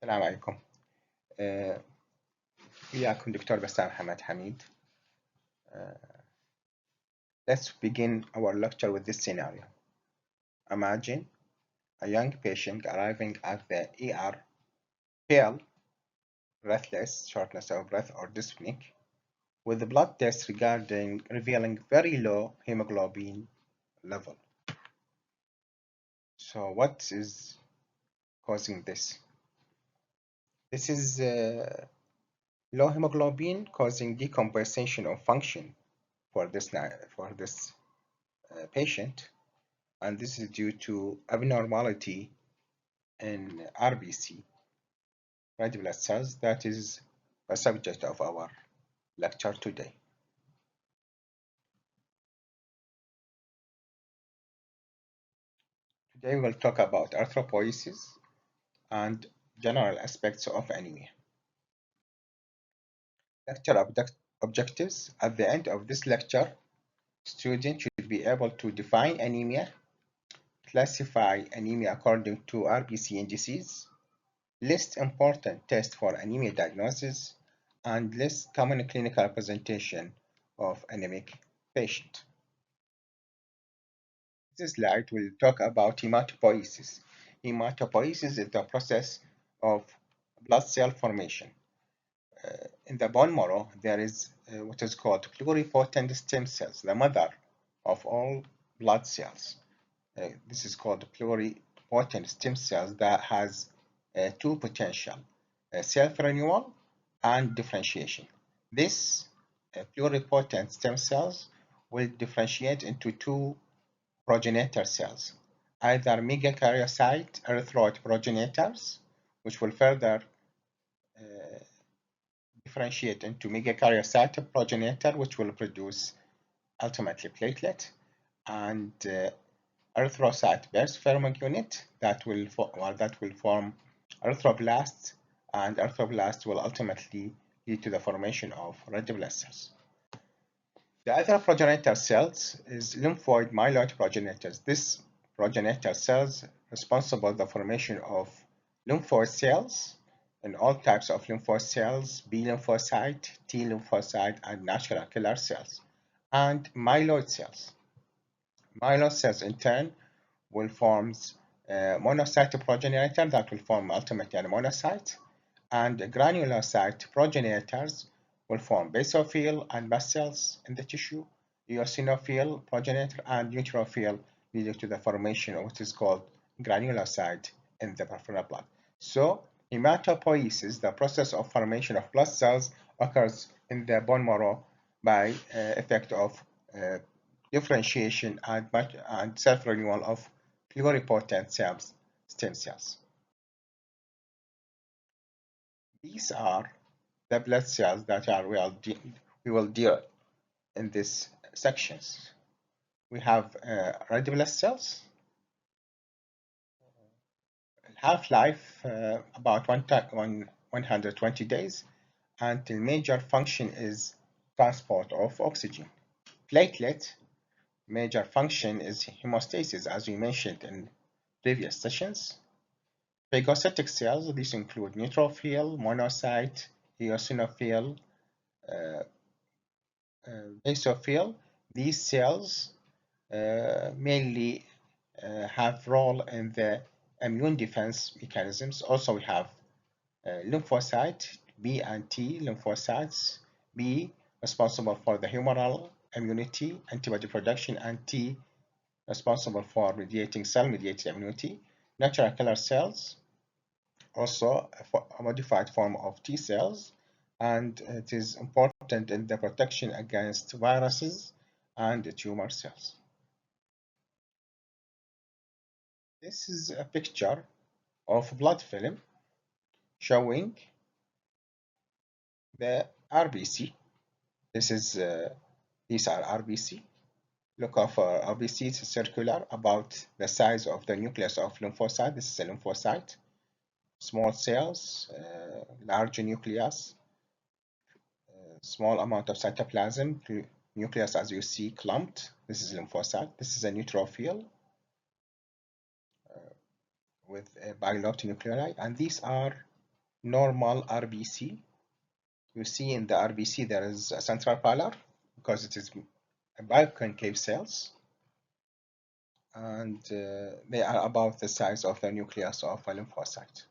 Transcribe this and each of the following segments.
السلام عليكم. وياكم دكتور بسام حمد حميد. Let's begin our lecture with this scenario. Imagine a young patient arriving at the ER, pale, breathless, shortness of breath, or dyspneic, with the blood tests revealing very low hemoglobin level. So what is causing this? This is low hemoglobin causing decompensation of function for this patient, and this is due to abnormality in RBC, red blood cells. That is the subject of our lecture today. Today we will talk about erythropoiesis and general aspects of anemia. Lecture objectives. At the end of this lecture, students should be able to define anemia, classify anemia according to RBC indices, list important tests for anemia diagnosis, and list common clinical presentation of anemic patient. This slide will talk about hematopoiesis. Hematopoiesis is the process of blood cell formation. In the bone marrow, there is what is called pluripotent stem cells, the mother of all blood cells. This is called pluripotent stem cells that has two potential, self-renewal and differentiation. This pluripotent stem cells will differentiate into two progenitor cells, either megakaryocyte erythroid progenitors, which will further differentiate into megakaryocyte progenitor, which will produce ultimately platelet, and erythrocyte burst forming unit that will form erythroblasts, and erythroblasts will ultimately lead to the formation of red blood cells. The other progenitor cells is lymphoid myeloid progenitors. This progenitor cells responsible for the formation of lymphoid cells in all types of lymphoid cells, B lymphocyte, T lymphocyte, and natural killer cells, and myeloid cells. Myeloid cells in turn will form monocyte progenitor that will form ultimately a monocyte, and granulocyte progenitors will form basophil and mast cells in the tissue, eosinophil progenitor, and neutrophil, leading to the formation of what is called granulocyte in the peripheral blood. So hematopoiesis, the process of formation of blood cells, occurs in the bone marrow by effect of differentiation and self-renewal of pluripotent stem cells. These are the blood cells that we will deal in these sections. We have red blood cells, half-life about 120 days, and the major function is transport of oxygen. Platelet, major function is hemostasis, as we mentioned in previous sessions. Phagocytic cells, these include neutrophil, monocyte, eosinophil, basophil. These cells mainly have role in the immune defense mechanisms. Also, we have lymphocyte, B and T lymphocytes. B responsible for the humoral immunity, antibody production, and T responsible for cell-mediated immunity. Natural killer cells, also a modified form of T cells, and it is important in the protection against viruses and tumor cells. This is a picture of blood film showing the RBC. These are RBC. Look for RBC, it's circular, about the size of the nucleus of lymphocyte. This is a lymphocyte. Small cells, large nucleus, small amount of cytoplasm, nucleus as you see clumped. This is lymphocyte. This is a neutrophil with a bilobed nuclei, and these are normal RBC. You see in the RBC there is a central pallor because it is biconcave cells, and they are about the size of the nucleus of a lymphocyte.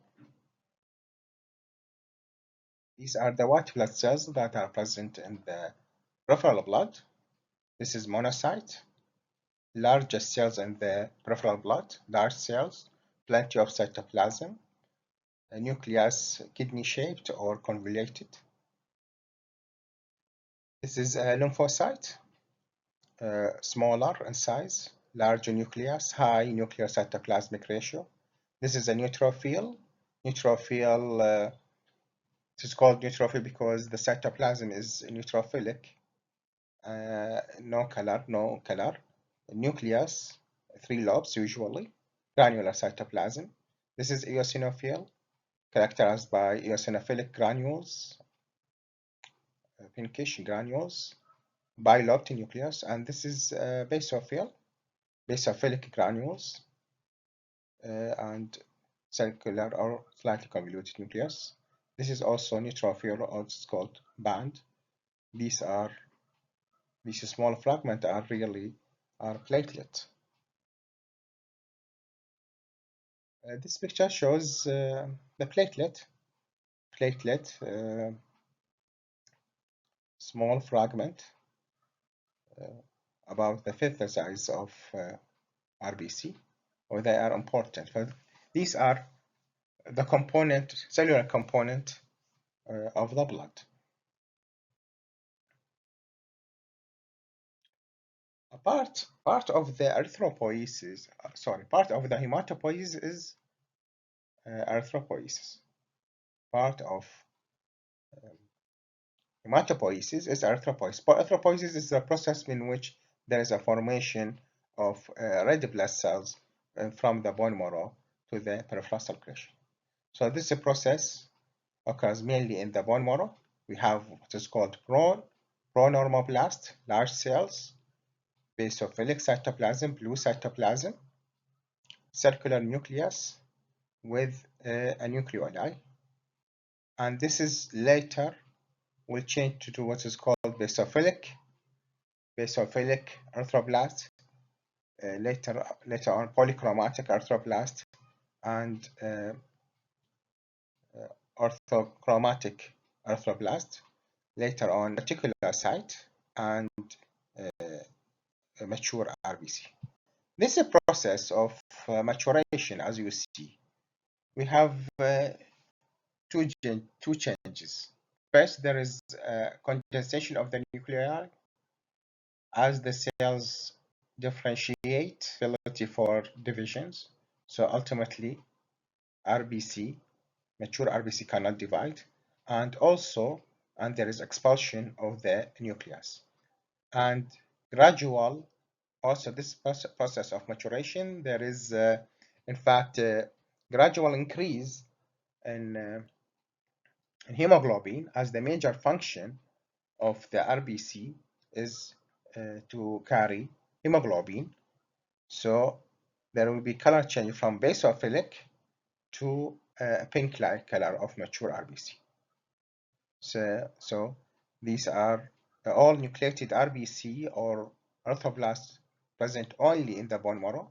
These are the white blood cells that are present in the peripheral blood. This is monocyte, largest cells in the peripheral blood, large cells, plenty of cytoplasm, a nucleus kidney-shaped or convoluted. This is a lymphocyte, smaller in size, larger nucleus, high nuclear cytoplasmic ratio. This is a neutrophil. Neutrophil, it is called neutrophil because the cytoplasm is neutrophilic. No color. Nucleus, 3 lobes usually, granular cytoplasm. This is eosinophil, characterized by eosinophilic granules, pinkish granules, bilobed nucleus, and this is basophil, basophilic granules, and circular or slightly convoluted nucleus. This is also neutrophil, or it's called band. These small fragments are platelet. This picture shows the platelet, small fragment, about the fifth size of RBC, or they are important. These are the cellular component of the blood. Part of the erythropoiesis, part of the hematopoiesis is erythropoiesis. Part of hematopoiesis is erythropoiesis. Erythropoiesis is a process in which there is a formation of red blood cells from the bone marrow to the peripheral circulation. So this process occurs mainly in the bone marrow. We have what is called pronormoblast, large cells, basophilic cytoplasm, blue cytoplasm, circular nucleus with a nucleoli, and this is later will change to what is called basophilic erythroblast, later on polychromatic erythroblast, and orthochromatic erythroblast, later on reticulocyte, and mature RBC. This is a process of maturation, as you see. We have two changes. First, there is condensation of the nuclei as the cells differentiate, ability for divisions. So ultimately, mature RBC cannot divide, and there is expulsion of the nucleus. And gradual, also this process of maturation, there is in fact gradual increase in hemoglobin, as the major function of the RBC is to carry hemoglobin. So there will be color change from basophilic to pink-like color of mature RBC. So these are all nucleated RBC or erythroblasts present only in the bone marrow,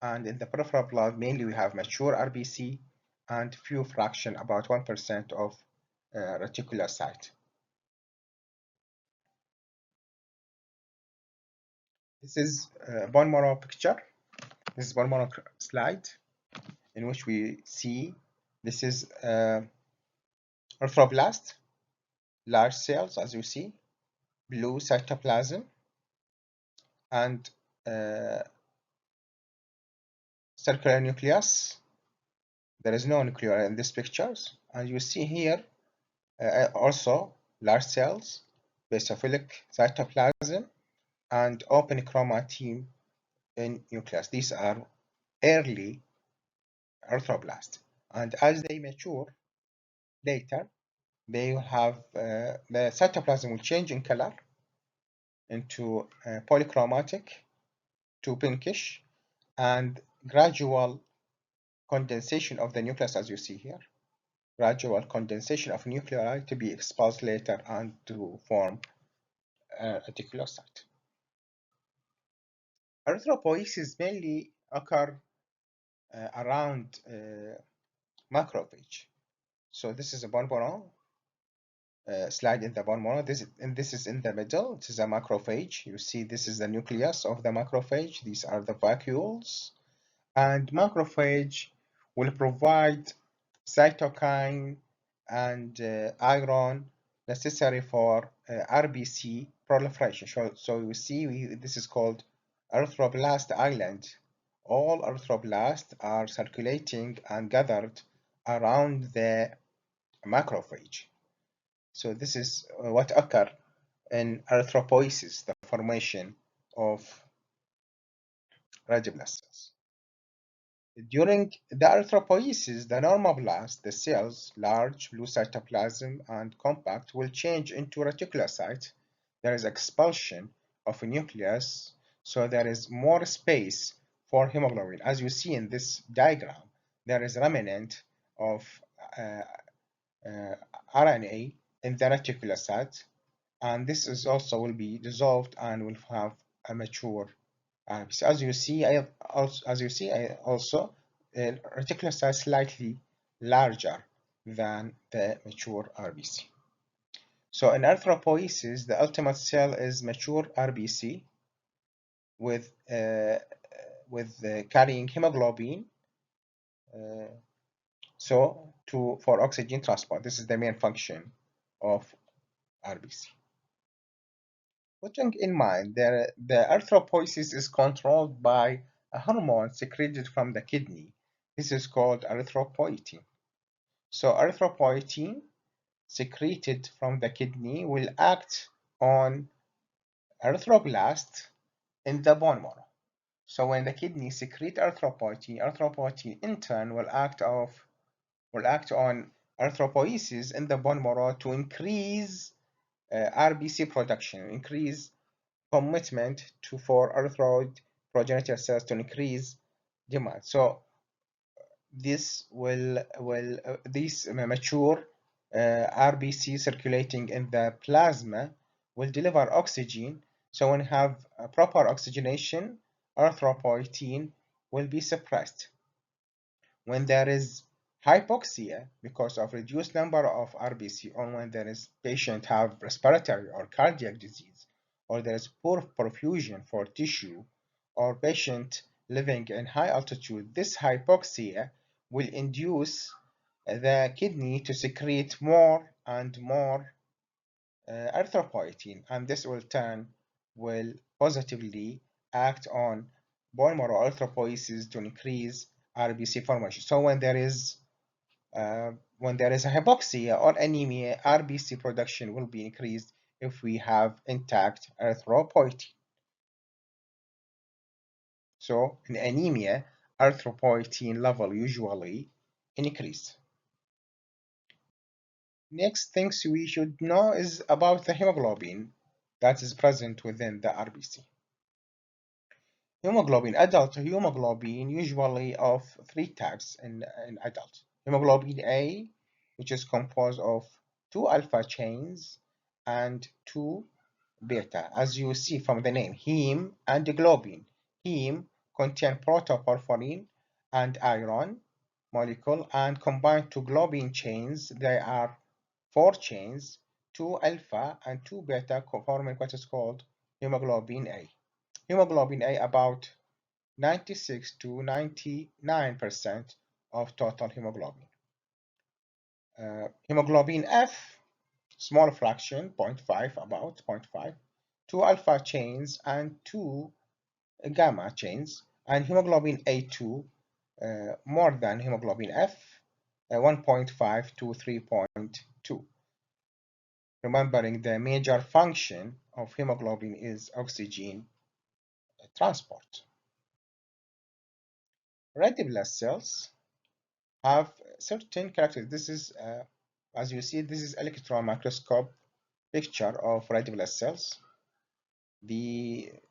and in the peripheral blood mainly we have mature RBC and few fraction, about 1% of reticulocyte. This is a bone marrow picture. This is bone marrow slide in which we see this is erythroblast, large cells, as you see, blue cytoplasm, and circular nucleus. There is no nucleus in these pictures, and you see here also large cells, basophilic cytoplasm, and open chromatin in nucleus. These are early erythroblasts, and as they mature later, they will have the cytoplasm will change in color into polychromatic to pinkish, and gradual condensation of the nucleus, as you see here. gradual condensation of nuclei to be expulsed later and to form a reticulocyte. Erythropoiesis mainly occur around macrophage. So this is a bone marrow slide in the bone marrow. This is in the middle. This is a macrophage. You see, this is the nucleus of the macrophage. These are the vacuoles, and macrophage will provide cytokine and iron necessary for RBC proliferation. So you see, this is called erythroblast island. All erythroblasts are circulating and gathered around the macrophage. So this is what occurs in erythropoiesis, the formation of red blood cells. During the erythropoiesis, the normoblast, the cells, large, blue cytoplasm, and compact, will change into reticulocytes. There is expulsion of a nucleus, so there is more space for hemoglobin. As you see in this diagram, there is remnant of uh, RNA in the reticulocyte, and this is also will be dissolved and will have a mature RBC. As you see, reticulocyte is slightly larger than the mature RBC. So in erythropoiesis, the ultimate cell is mature RBC with carrying hemoglobin. For oxygen transport, this is the main function of RBC. Putting in mind that the erythropoiesis is controlled by a hormone secreted from the kidney. This is called erythropoietin. So erythropoietin secreted from the kidney will act on erythroblast in the bone marrow. So when the kidney secrete erythropoietin, erythropoietin in turn will act on erythropoiesis in the bone marrow to increase RBC production, increase commitment for erythroid progenitor cells to increase demand. So this these mature RBC circulating in the plasma will deliver oxygen. So when you have a proper oxygenation, erythropoietin will be suppressed. When there is hypoxia because of reduced number of RBC, or when there is patient have respiratory or cardiac disease, or there is poor perfusion for tissue, or patient living in high altitude, this hypoxia will induce the kidney to secrete more and more erythropoietin, and this will positively act on bone marrow erythropoiesis to increase RBC formation. So when there is a hypoxia or anemia, RBC production will be increased if we have intact erythropoietin. So in anemia, erythropoietin level usually increase. Next things we should know is about the hemoglobin that is present within the RBC. Adult hemoglobin usually of three types in adult. Hemoglobin A, which is composed of 2 alpha chains and 2 beta, as you see from the name, heme and globin. Heme contain protoporphyrin and iron molecule, and combined to globin chains, they are 4 chains, 2 alpha and 2 beta, forming what is called hemoglobin A. Hemoglobin A about 96 to 99% of total hemoglobin. Hemoglobin F, small fraction, 0.5, about 0.5, 2 alpha chains and 2 gamma chains, and hemoglobin A2, more than hemoglobin F, 1.5 to 3.2. Remembering the major function of hemoglobin is oxygen transport. Red blood cells have certain characteristics. This is, as you see, this is electron microscope picture of red blood cells.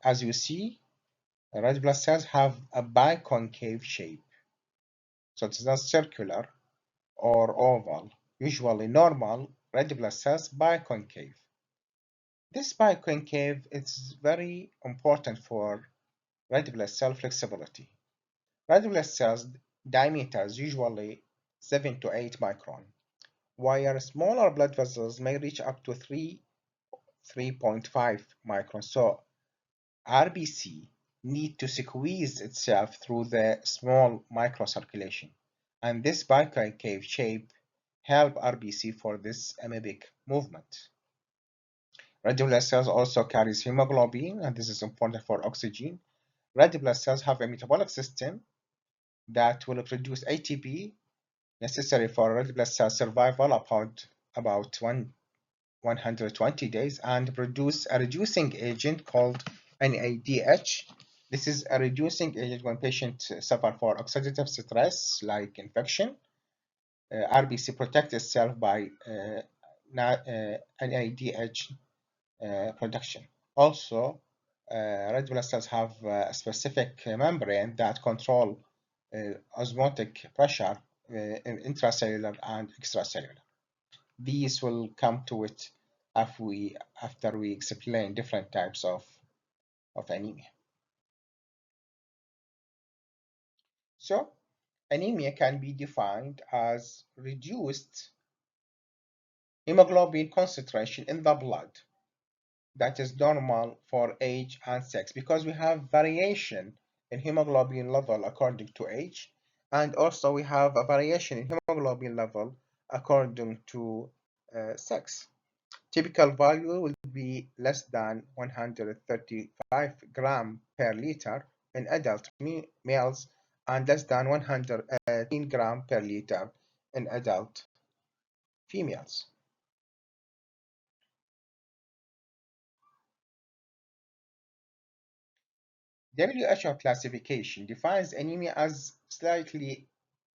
As you see, red blood cells have a biconcave shape. So it's not circular. or oval, usually normal, red blood cells biconcave. This biconcave is very important for red blood cell flexibility. Red blood cells diameter is usually 7 to 8 micron, while smaller blood vessels may reach up to 3.5 microns. So RBC need to squeeze itself through the small microcirculation, and this biconcave shape help RBC for this amoebic movement. Red blood cells also carries hemoglobin, and this is important for oxygen. Red blood cells have a metabolic system that will produce ATP necessary for red blood cell survival about 120 days and produce a reducing agent called NADH. This is a reducing agent when patients suffer for oxidative stress like infection. RBC protects itself by NADH production. Also, red blood cells have a specific membrane that control osmotic pressure intracellular and extracellular. These will come to it after we explain different types of anemia. So, anemia can be defined as reduced hemoglobin concentration in the blood that is normal for age and sex, because we have variation in hemoglobin level according to age, and also we have a variation in hemoglobin level according to sex. Typical value will be less than 135 gram per liter in adult males and less than 110 gram per liter in adult females. WHO classification defines anemia as slightly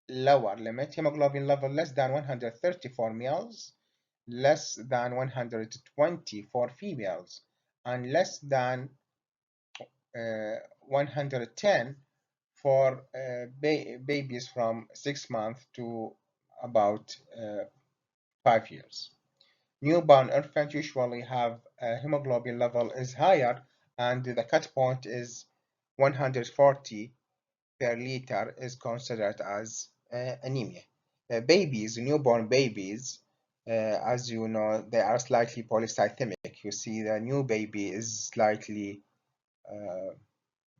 lower limit hemoglobin level less than 130 for males, less than 120 for females, and less than 110 for babies from 6 months to about 5 years. Newborn infants usually have a hemoglobin level is higher, and the cut point is 140 per liter is considered as anemia. Newborn babies, as you know, they are slightly polycythemic. You see, the new baby is slightly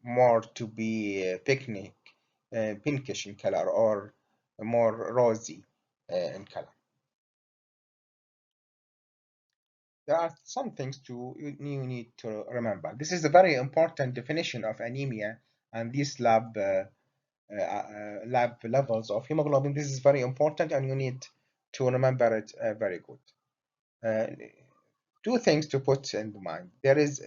more to be pinkish in color or more rosy in color. There are some things you need to remember. This is a very important definition of anemia, and these lab levels of hemoglobin. This is very important, and you need to remember it very good. Two things to put in mind. There is,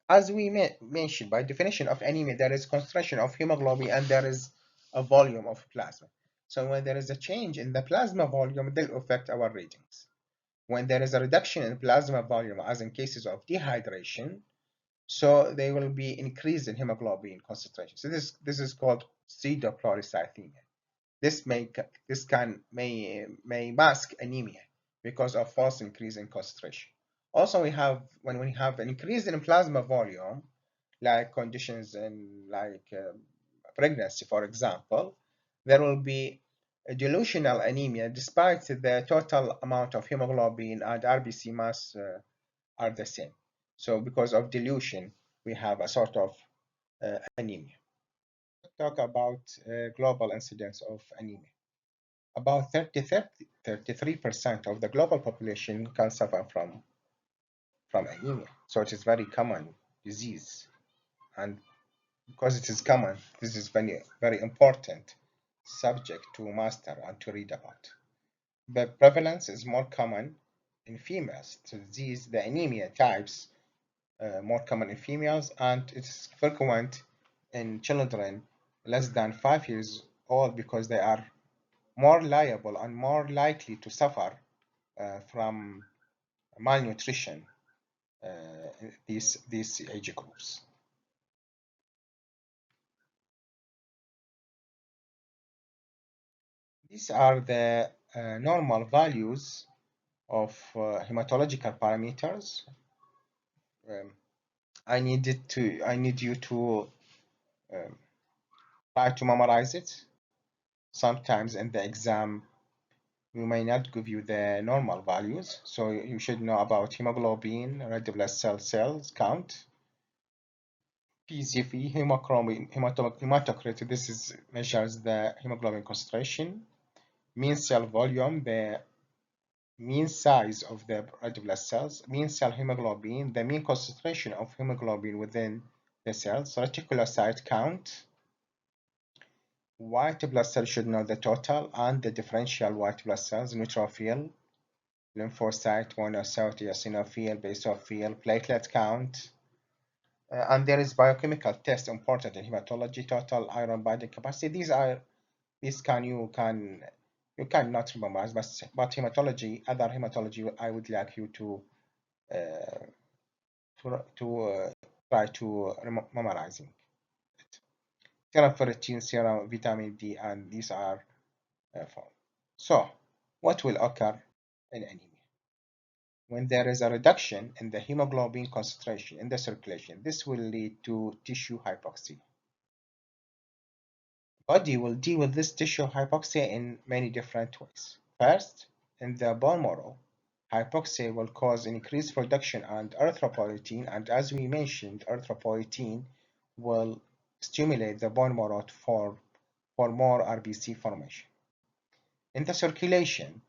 as we mentioned, by definition of anemia, there is concentration of hemoglobin and there is a volume of plasma. So when there is a change in the plasma volume, it will affect our readings. When there is a reduction in plasma volume, as in cases of dehydration, so they will be increased in hemoglobin concentration. So this is called pseudopolycythemia. This may mask anemia because of false increase in concentration. Also, when we have an increase in plasma volume, like conditions in pregnancy, for example, there will be a dilutional anemia despite the total amount of hemoglobin and RBC mass are the same. So because of dilution, we have a sort of anemia. Talk about global incidence of anemia. About 33% of the global population can suffer from anemia. So it is very common disease. And because it is common, this is very, very important subject to master and to read about. The prevalence is more common in females. So the anemia types more common in females, and it's frequent in children less than 5 years old because they are more liable and more likely to suffer from malnutrition, these age groups. These are the normal values of hematological parameters. Um, I need you to try to memorize it. Sometimes in the exam, we may not give you the normal values, so you should know about hemoglobin, red blood cells count, PCV, hematocrit. This is measures the hemoglobin concentration, mean cell volume, the mean size of the red blood cells, mean cell hemoglobin, the mean concentration of hemoglobin within the cells, reticulocyte count. White blood cells should know the total and the differential white blood cells, neutrophil, lymphocyte, monocyte, eosinophil, basophil, platelet count. And there is biochemical test important in hematology, total iron binding capacity. These you cannot memorize, but hematology, other hematology, I would like you to try to memorizing it. Serum ferritin, serum vitamin D, and these are found. So, what will occur in anemia? When there is a reduction in the hemoglobin concentration in the circulation, this will lead to tissue hypoxia. Body will deal with this tissue hypoxia in many different ways. First, in the bone marrow, hypoxia will cause increased production and erythropoietin, and as we mentioned, erythropoietin will stimulate the bone marrow for more RBC formation. In the circulation,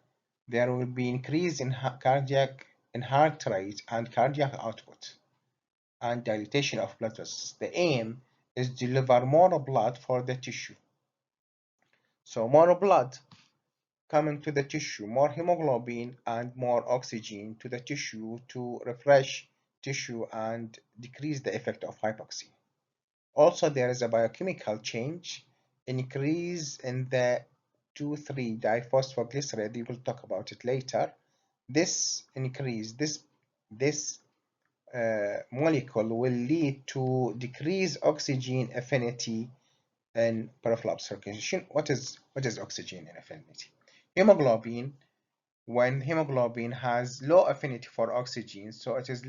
there will be increase in heart rate and cardiac output, and dilatation of blood vessels. The aim is to deliver more blood for the tissue. So more blood coming to the tissue, more hemoglobin and more oxygen to the tissue to refresh tissue and decrease the effect of hypoxia. Also, there is a biochemical change, increase in the 2,3-diphosphoglyceride. We will talk about it later. This increase, this molecule will lead to decreased oxygen affinity in peripheral circulation. What is oxygen affinity? Hemoglobin, when hemoglobin has low affinity for oxygen, so it is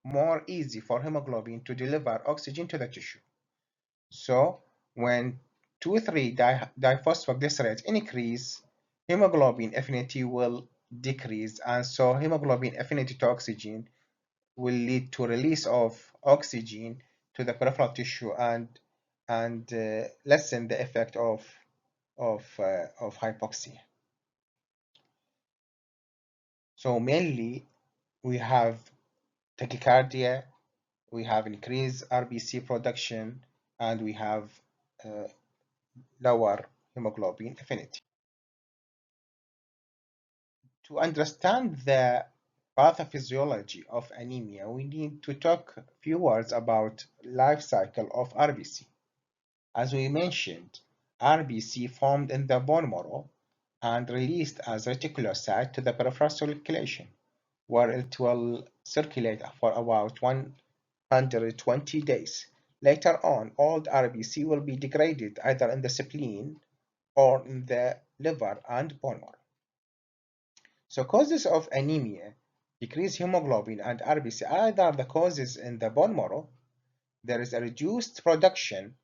more easy for hemoglobin to deliver oxygen to the tissue. So when 2,3-diphosphoglycerate increase, hemoglobin affinity will decrease, and so hemoglobin affinity to oxygen will lead to release of oxygen to the peripheral tissue and lessen the effect of hypoxia. So mainly we have tachycardia, we have increased RBC production, and we have lower hemoglobin affinity. To understand the pathophysiology of anemia, we need to talk a few words about life cycle of RBC. As we mentioned, RBC formed in the bone marrow and released as reticulocyte to the peripheral circulation, where it will circulate for about 120 days. Later on, old RBC will be degraded either in the spleen or in the liver and bone marrow. So causes of anemia, decreased hemoglobin and RBC, either the causes in the bone marrow, there is a reduced production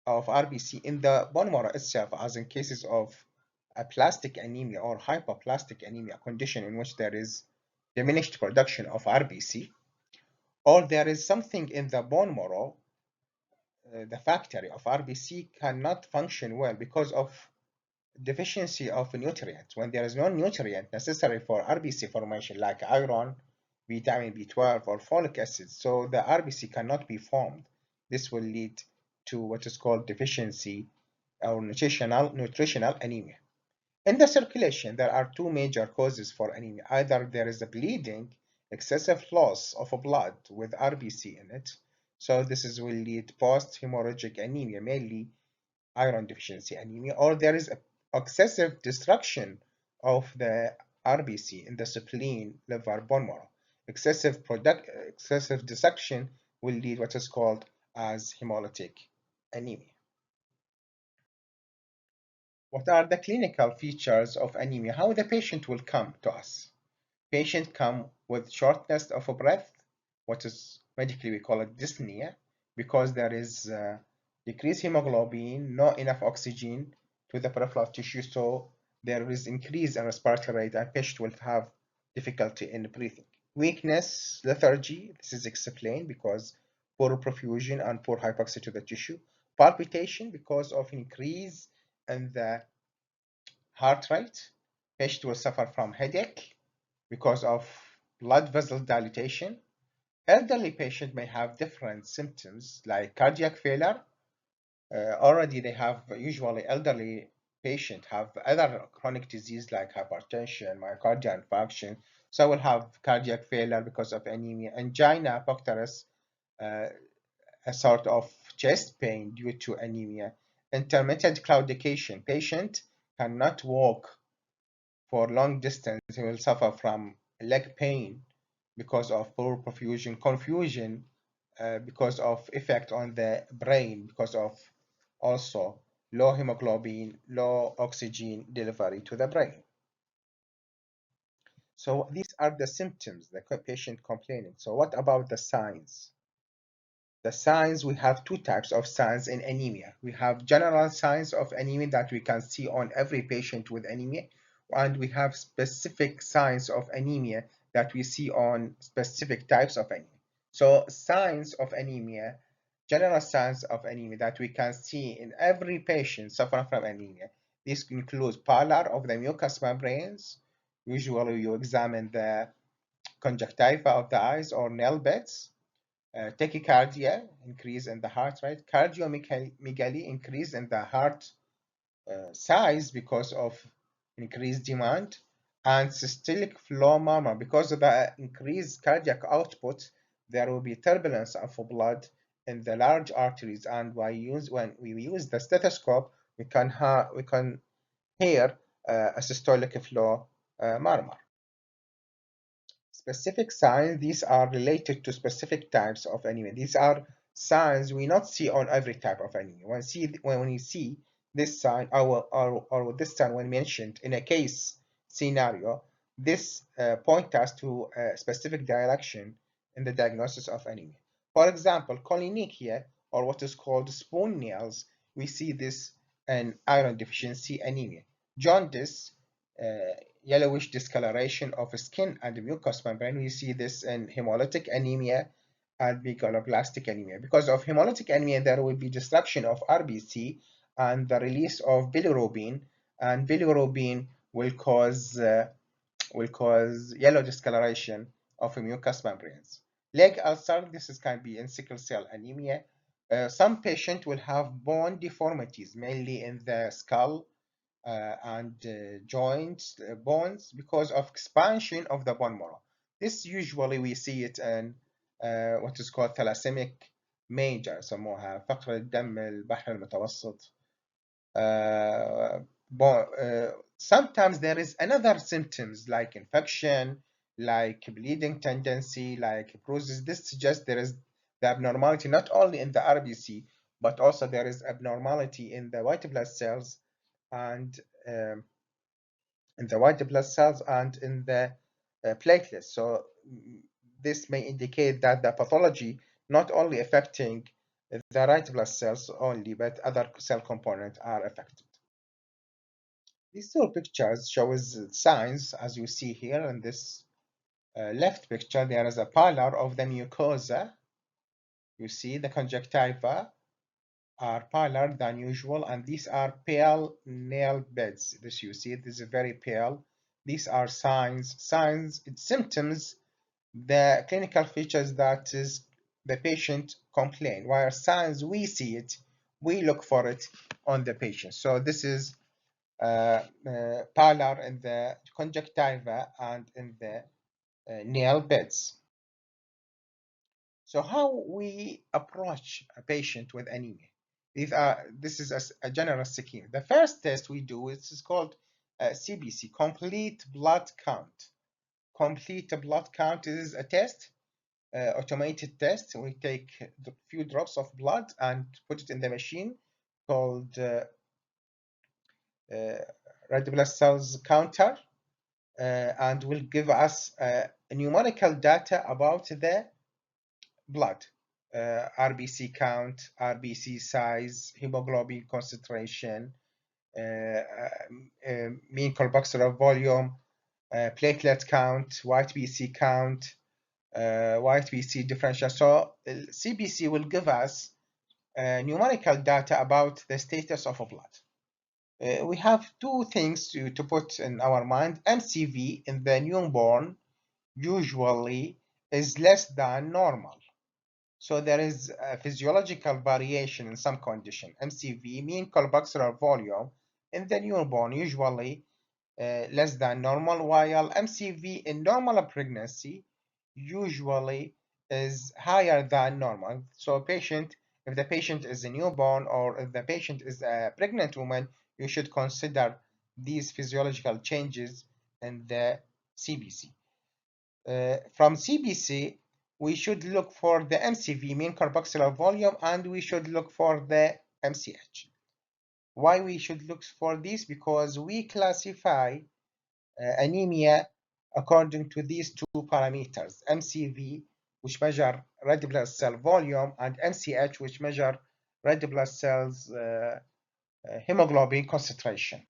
of RBC in the bone marrow itself, as in cases of aplastic anemia or hypoplastic anemia, condition in which there is diminished production of RBC, or there is something in the bone marrow, the factory of RBC cannot function well because of deficiency of nutrients. When there is no nutrient necessary for RBC formation, like iron, vitamin B12, or folic acid, so the RBC cannot be formed. This will lead to what is called deficiency or nutritional anemia. In the circulation, there are two major causes for anemia. Either there is a bleeding, excessive loss of blood with RBC in it, so this will lead post-hemorrhagic anemia, mainly iron deficiency anemia, or there is excessive destruction of the RBC in the spleen, liver, bone marrow. Excessive dissection will lead what is called as hemolytic anemia. What are the clinical features of anemia? How the patient will come to us? Patient come with shortness of breath, what is medically we call it dyspnea, because there is decreased hemoglobin, not enough oxygen to the peripheral tissue, so there is increase in respiratory rate and patient will have difficulty in breathing. Weakness, lethargy, this is explained because poor perfusion and poor hypoxia to the tissue. Palpitation because of increase in the heart rate. Patient will suffer from headache because of blood vessel dilatation. Elderly patient may have different symptoms like cardiac failure. Already they have usually elderly patient have other chronic disease like hypertension, myocardial infarction. So will have cardiac failure because of anemia, angina pectoris, uh, a sort of chest pain due to anemia, intermittent claudication. Patient cannot walk for long distance. He will suffer from leg pain because of poor perfusion, confusion because of effect on the brain, because of also low hemoglobin, low oxygen delivery to the brain. So these are the symptoms, the patient complaining. So what about the signs? The signs, we have two types of signs in anemia. We have general signs of anemia that we can see on every patient with anemia, and we have specific signs of anemia that we see on specific types of anemia. So signs of anemia, general signs of anemia that we can see in every patient suffering from anemia. This includes pallor of the mucous membranes. Usually you examine the conjunctiva of the eyes or nail beds. Tachycardia, increase in the heart rate, cardiomegaly, increase in the heart size because of increased demand, and systolic flow murmur. Because of the increased cardiac output, there will be turbulence of blood in the large arteries, and when we use the stethoscope, we can hear a systolic flow murmur. Specific signs, these are related to specific types of anemia. These are signs we not see on every type of anemia. When we see this sign or this sign when mentioned in a case scenario, this point us to a specific direction in the diagnosis of anemia. For example, cholinekia, or what is called spoon nails, we see this in iron deficiency anemia. Jaundice, yellowish discoloration of skin and mucous membrane. We see this in hemolytic anemia and megaloblastic anemia. Because of hemolytic anemia, there will be destruction of RBC and the release of bilirubin, and bilirubin will cause yellow discoloration of mucous membranes. Leg ulcer, can be in sickle cell anemia. Some patients will have bone deformities, mainly in the skull and joints, bones, because of expansion of the bone marrow. This usually we see it in what is called thalassaemic major يسموها فقر الدم البحر المتوسط. Sometimes there is another symptoms like infection, like bleeding tendency, like bruises. This suggests there is the abnormality not only in the RBC, but also there is abnormality in the white blood cells and in the white blood cells and in the platelets. So this may indicate that the pathology not only affecting the white blood cells only, but other cell components are affected. These two pictures shows signs, as you see here in this left picture. There is a pallor of the mucosa. You see the conjunctiva are paler than usual, and these are pale nail beds. This you see, this is very pale. These are symptoms, the clinical features that is the patient complain. While signs, we see it, we look for it on the patient. So this is pallor in the conjunctiva and in the nail beds. So how we approach a patient with anemia? This is a general scheme. The first test we do is called CBC, complete blood count. Complete blood count is a test, automated test. We take a few drops of blood and put it in the machine called red blood cells counter, and will give us numerical data about the blood, RBC count, RBC size, hemoglobin concentration, mean corpuscular volume, platelet count, white BC count, white BC differential. So CBC will give us numerical data about the status of a blood. We have two things to put in our mind. MCV in the newborn usually is less than normal. So there is a physiological variation in some condition. MCV, mean corpuscular volume, in the newborn usually less than normal, while MCV in normal pregnancy usually is higher than normal. So if the patient is a newborn or if the patient is a pregnant woman, you should consider these physiological changes in the CBC. From CBC, we should look for the MCV, mean corpuscular volume, and we should look for the MCH. Why we should look for this? Because we classify anemia according to these two parameters, MCV, which measure red blood cell volume, and MCH, which measure red blood cells hemoglobin concentration.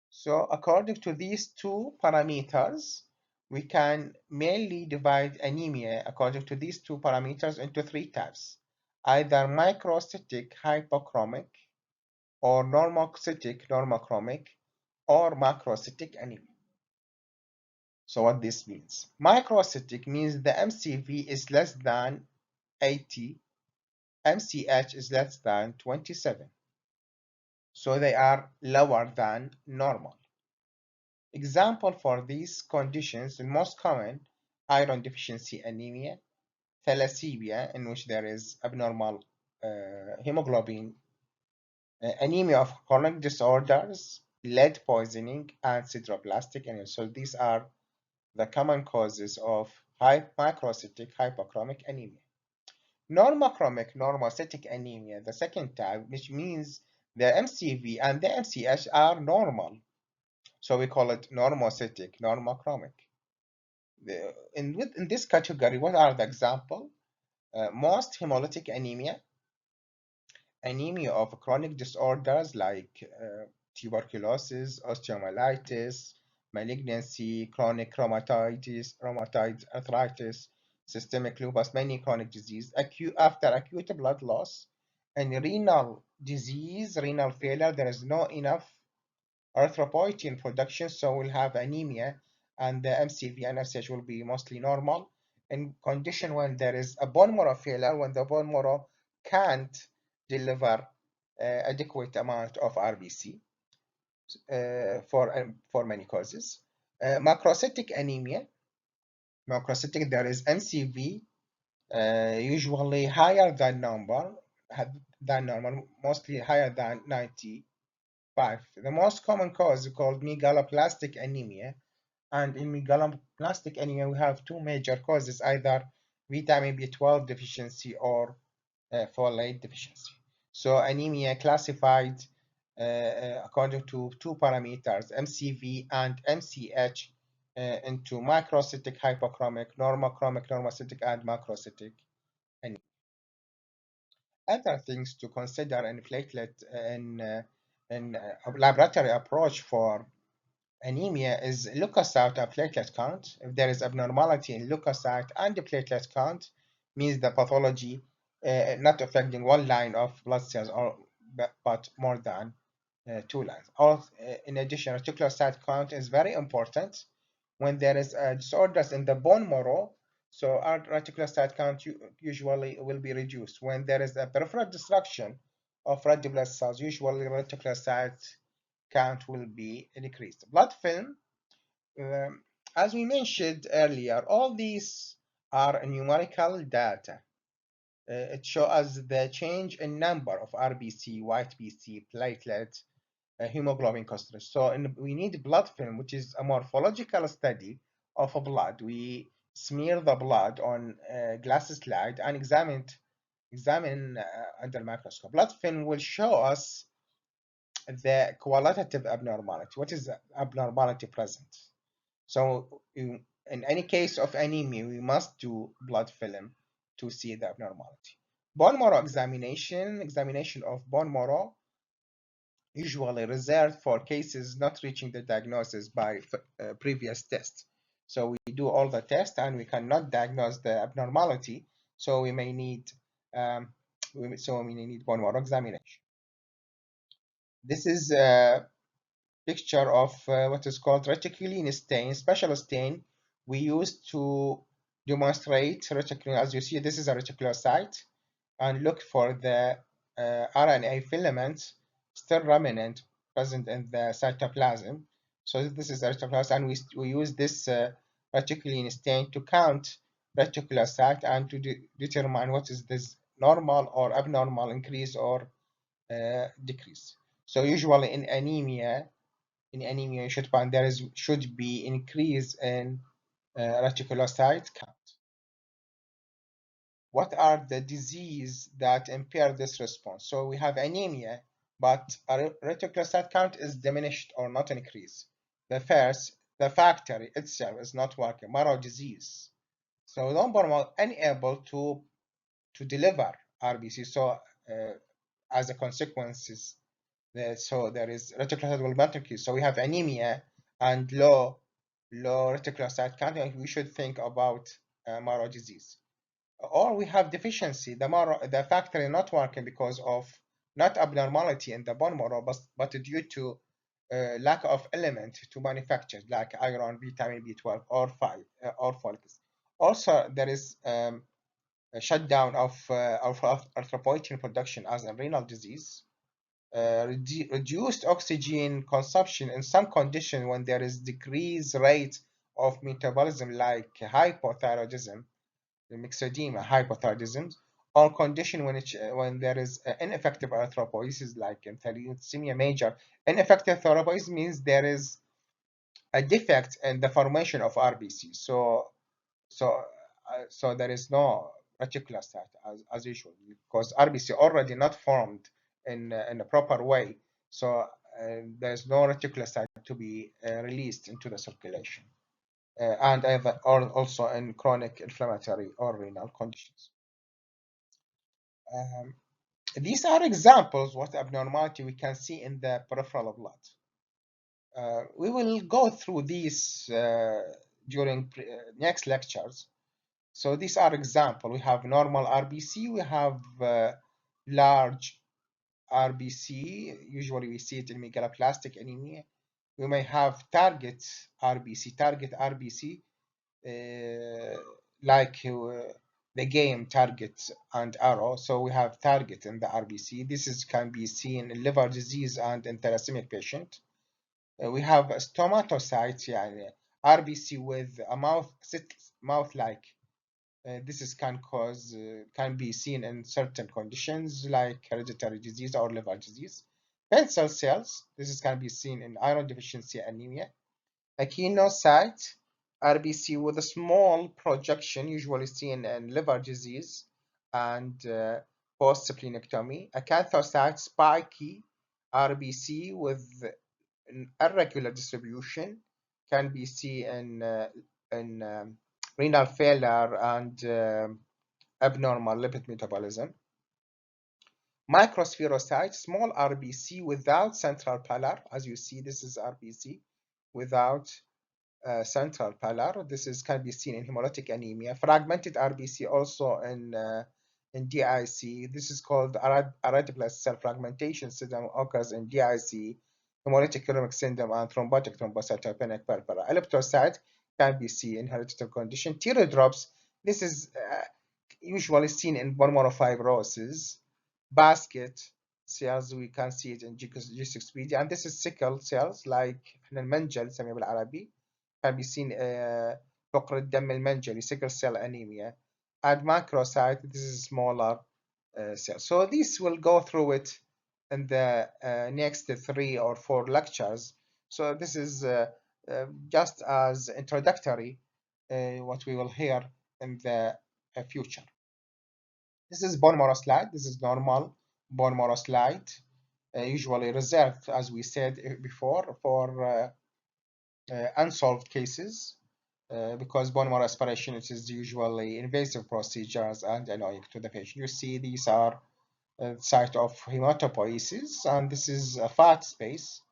So according to these two parameters, we can mainly divide anemia according to these two parameters into three types, either microcytic hypochromic or normocytic normochromic or macrocytic anemia. So what this means? Microcytic means the MCV is less than 80, MCH is less than 27. So they are lower than normal. Example for these conditions, the most common, iron deficiency anemia, thalassemia, in which there is abnormal hemoglobin, anemia of chronic disorders, lead poisoning, and sideroblastic anemia. So these are the common causes of microcytic hypochromic anemia. Normochromic normocytic anemia, the second type, which means the MCV and the MCH are normal. So we call it normocytic normochromic. In this category, what are the examples? Most hemolytic anemia, anemia of chronic disorders like tuberculosis, osteomyelitis, malignancy, chronic rheumatoid arthritis, systemic lupus, many chronic disease, after acute blood loss, and renal disease, renal failure, there is no enough erythropoietin production, so we'll have anemia, and the MCV and FCH will be mostly normal. In condition when there is a bone marrow failure, when the bone marrow can't deliver adequate amount of RBC for many causes. Macrocytic anemia, macrocytic, there is MCV usually higher than normal, mostly higher than 95. The most common cause is called megaloblastic anemia, and in megaloblastic anemia we have two major causes, either vitamin B12 deficiency or folate deficiency. So anemia classified according to two parameters, MCV and MCH, into microcytic hypochromic, normochromic normocytic, and macrocytic anemia. Other things to consider in platelet in a laboratory approach for anemia is leukocyte and platelet count. If there is abnormality in leukocyte and the platelet count, means the pathology not affecting one line of blood cells but more than two lines. In addition, reticulocyte count is very important when there is disorders in the bone marrow. So our reticulocyte count usually will be reduced. When there is a peripheral destruction of red blood cells, usually reticulocyte count will be decreased. Blood film, as we mentioned earlier, all these are numerical data. It shows us the change in number of RBC, white BC, platelets, hemoglobin concentration. So we need blood film, which is a morphological study of a blood. We smear the blood on a glass slide and examine under microscope. Blood film will show us the qualitative abnormality. What is the abnormality present? So in any case of anemia, we must do blood film to see the abnormality. Bone marrow examination of bone marrow, usually reserved for cases not reaching the diagnosis by previous tests. So we do all the tests and we cannot diagnose the abnormality. So we may need bone marrow examination. This is a picture of what is called reticulocyte stain, special stain we use to demonstrate reticulocyte. As you see, this is a reticulocyte, and look for the RNA filaments still remnant present in the cytoplasm. So this is the reticulocyte, and we use this reticulocyte stain to count reticulocyte and to determine what is this normal or abnormal increase or decrease. So usually in anemia, you should find should be increase in reticulocyte count. What are the disease that impair this response? So we have anemia, but our reticulocyte count is diminished or not increased. The factory itself is not working, marrow disease. So lumbar unable to deliver RBC. So as a consequences, so there is reticulocyte will not increase. So we have anemia and low reticulocyte count, and we should think about marrow disease. Or we have deficiency, the factory not working because of not abnormality in the bone marrow, but due to lack of element to manufacture, like iron, vitamin B12, or folics. Also, there is a shutdown of erythropoietin production as a renal disease. Reduced oxygen consumption in some condition when there is decreased rate of metabolism, like hypothyroidism, myxedema, hypothyroidism, or condition when there is ineffective erythropoiesis, like in thalassemia major. Ineffective erythropoiesis means there is a defect in the formation of RBC. So there is no reticulocyte as usual, because RBC already not formed in a proper way. So there is no reticulocyte to be released into the circulation. And also in chronic inflammatory or renal conditions. These are examples what abnormality we can see in the peripheral blood. We will go through these during next lectures. So these are examples. We have normal RBC, we have large RBC, usually we see it in megaloblastic anemia. We may have target RBC, like the game target and arrow. So we have target in the RBC. This can be seen in liver disease and in thalassemia patient. We have stomatocytes, يعني RBC with a mouth-like. This can be seen in certain conditions like hereditary disease or liver disease. Pencil cells, can be seen in iron deficiency anemia. Echinocyte, RBC with a small projection, usually seen in liver disease and post-splenectomy. Acanthocyte, spiky RBC with an irregular distribution, can be seen in renal failure and abnormal lipid metabolism. Microspherocyte, small RBC without central pallor. As you see, this is RBC without central pallor. Can be seen in hemolytic anemia. Fragmented RBC also in DIC. This is called Erythropoiesis cell fragmentation syndrome, occurs in DIC, hemolytic uremic syndrome, and thrombotic thrombocytopenic purpura. Elliptocyte can be seen in hereditary condition. Teardrops, this is usually seen in bone marrow fibrosis. Basket cells, we can see it in G6PD, and this is sickle cells like المنجل نسميه بالعربي, can be seen فقر الدم المنجلي, sickle cell anemia. And macrocyte, this is smaller cell. So this will go through it in the next 3 or 4 lectures. So this is just as introductory what we will hear in the future. This is bone marrow slide. This is normal bone marrow slide. usually reserved, as we said before, for unsolved cases, because bone marrow aspiration it is usually invasive procedures and annoying to the patient. You see these are site of hematopoiesis, and this is a fat space.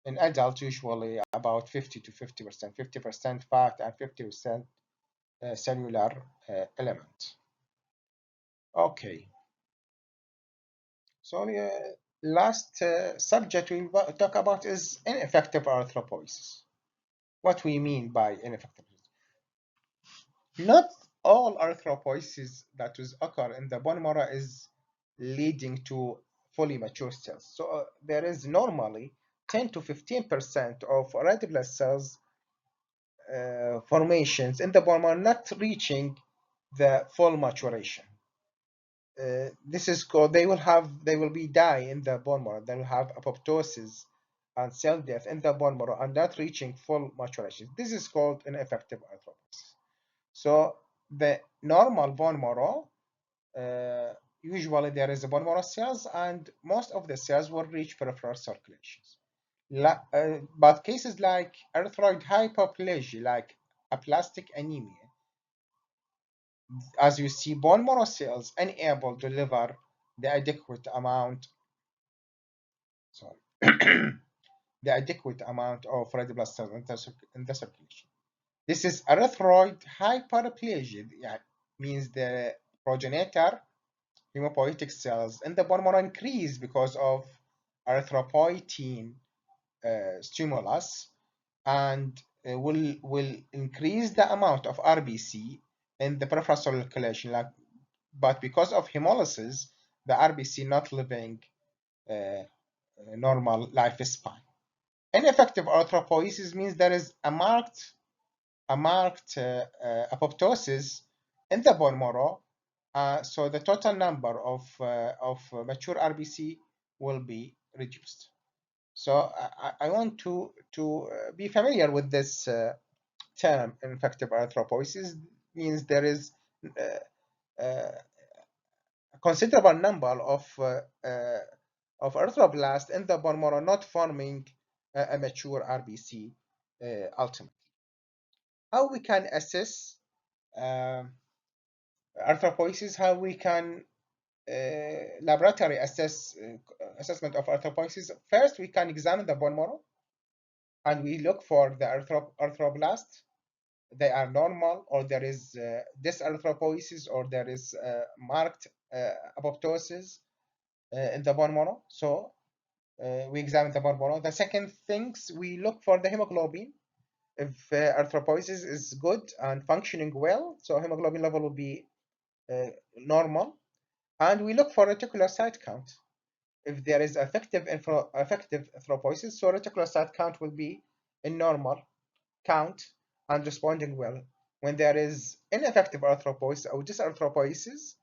In adults, usually about 50 to 50%, 50% fat and 50% cellular element. Okay, so last subject we will talk about is ineffective erythropoiesis. What we mean by ineffective? Not all erythropoiesis that is occur in the bone marrow is leading to fully mature cells. So there is normally 10 to 15% of red blood cells formations in the bone marrow not reaching the full maturation. This is called, they will be die in the bone marrow. They will have apoptosis and cell death in the bone marrow and not reaching full maturation. This is called ineffective erythropoiesis. So the normal bone marrow, usually there is a bone marrow cells, and most of the cells will reach peripheral circulations. But cases like erythroid hypoplasia, like aplastic anemia, as you see, bone marrow cells unable to deliver the adequate amount, the adequate amount of red blood cells in the circulation. This is erythroid hyperplasia, means the progenitor hematopoietic cells in the bone marrow increase because of erythropoietin stimulus, and will increase the amount of RBC in the peripheral circulation. But because of hemolysis, the RBC not living normal lifespan. Ineffective erythropoiesis means there is a marked apoptosis in the bone marrow, so the total number of mature RBC will be reduced. So I want to be familiar with this term. Ineffective erythropoiesis means there is a considerable number of erythroblast in the bone marrow not forming a mature RBC ultimately. How we can assess erythropoiesis? How we can laboratory assessment of erythropoiesis? First, we can examine the bone marrow, and we look for the erythroblast. They are normal, or there is dyserythropoiesis, or there is marked apoptosis in the bone marrow. So we examine the bone marrow. The second things, we look for the hemoglobin. If erythropoiesis is good and functioning well, so hemoglobin level will be normal. And we look for reticulocyte count. If there is effective erythropoiesis, so reticulocyte count will be in normal count and responding well. When there is ineffective erythropoiesis or dyserythropoiesis,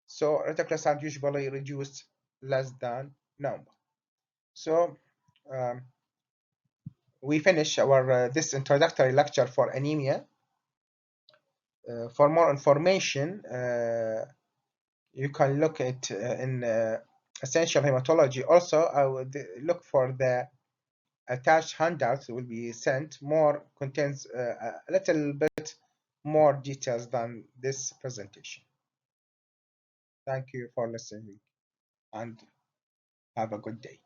so reticulocyte usually reduced less than normal. So we finish our this introductory lecture for anemia. For more information, you can look at in essential hematology. Also, I would look for the attached handouts will be sent. More contains a little bit more details than this presentation. Thank you for listening, and have a good day.